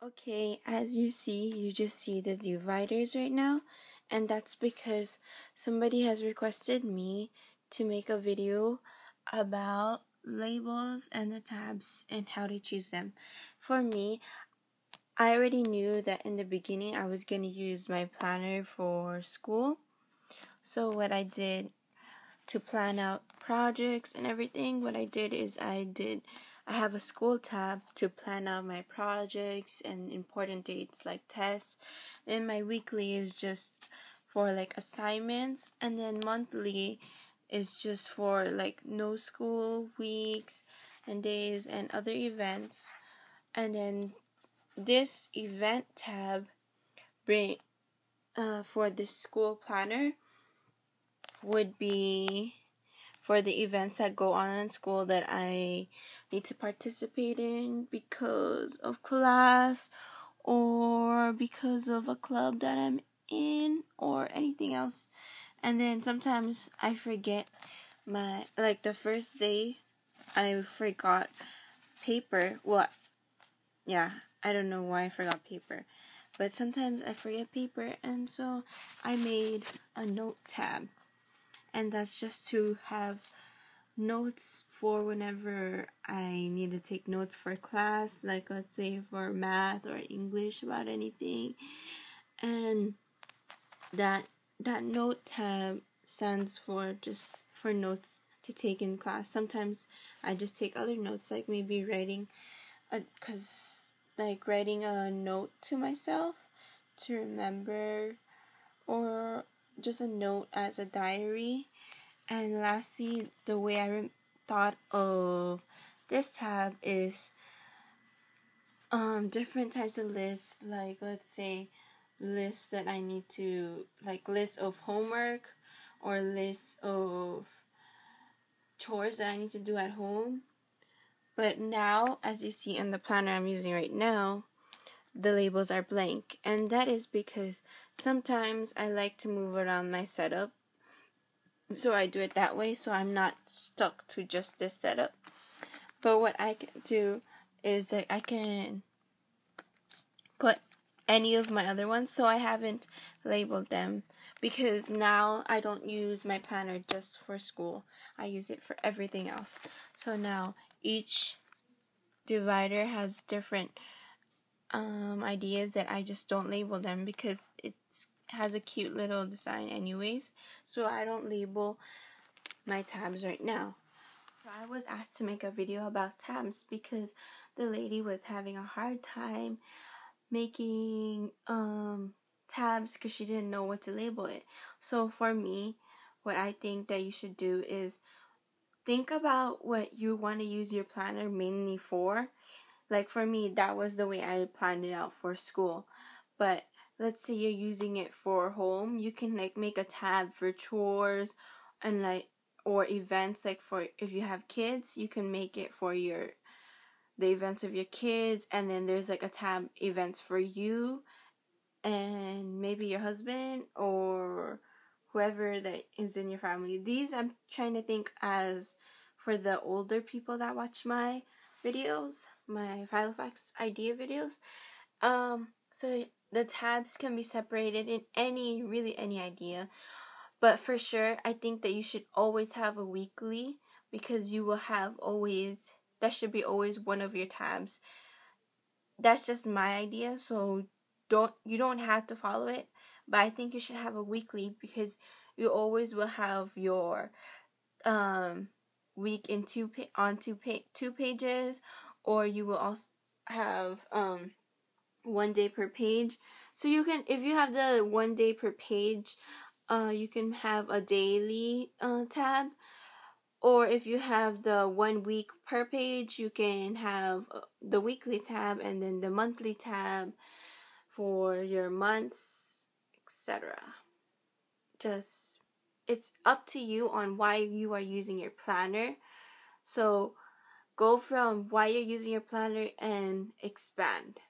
Okay, as you just see the dividers right now, and that's because somebody has requested me to make a video about labels and the tabs and how to choose them. For me, I already knew that in the beginning I was going to use my planner for school. So what I did to plan out projects and everything, what I did is I have a school tab to plan out my projects and important dates like tests. And my weekly is just for like assignments, and then monthly is just for like no school weeks and days and other events. And then this event tab bring for this school planner would be for the events that go on in school that I need to participate in because of class or because of a club that I'm in or anything else. And then sometimes I forget the first day I forgot paper. Well, yeah, I don't know why I forgot paper. But sometimes I forget paper, and so I made a note tab. And that's just to have notes for whenever I need to take notes for class, like let's say for math or English about anything. And that note tab stands for just for notes to take in class. Sometimes I just take other notes, like maybe writing writing a note to myself to remember, or just a note as a diary. And lastly, the way I thought of this tab is different types of lists, like let's say lists that I need to, like list of homework or list of chores that I need to do at home. But now, as you see in the planner I'm using right now, the labels are blank, and that is because sometimes I like to move around my setup, so I do it that way so I'm not stuck to just this setup. But what I can do is that I can put any of my other ones, so I haven't labeled them, because now I don't use my planner just for school. I use it for everything else. So now each divider has different ideas that I just don't label them because it has a cute little design anyways. So I don't label my tabs right now. So I was asked to make a video about tabs because the lady was having a hard time making tabs because she didn't know what to label it. So for me, what I think that you should do is think about what you want to use your planner mainly for. Like for me, that was the way I planned it out for school. But let's say you're using it for home, you can like make a tab for chores and like, or events, like for if you have kids, you can make it for the events of your kids, and then there's like a tab events for you and maybe your husband or whoever that is in your family. These I'm trying to think as for the older people that watch my videos, my Filofax idea videos. So the tabs can be separated in really any idea. But for sure, I think that you should always have a weekly, because you will have always, that should be always one of your tabs. That's just my idea, so you don't have to follow it, but I think you should have a weekly, because you always will have your week in two pages, or you will also have 1 day per page. So you can, if you have the 1 day per page, you can have a daily tab, or if you have the 1 week per page, you can have the weekly tab and then the monthly tab for your months, etc. Just, it's up to you on why you are using your planner. So go from why you're using your planner and expand.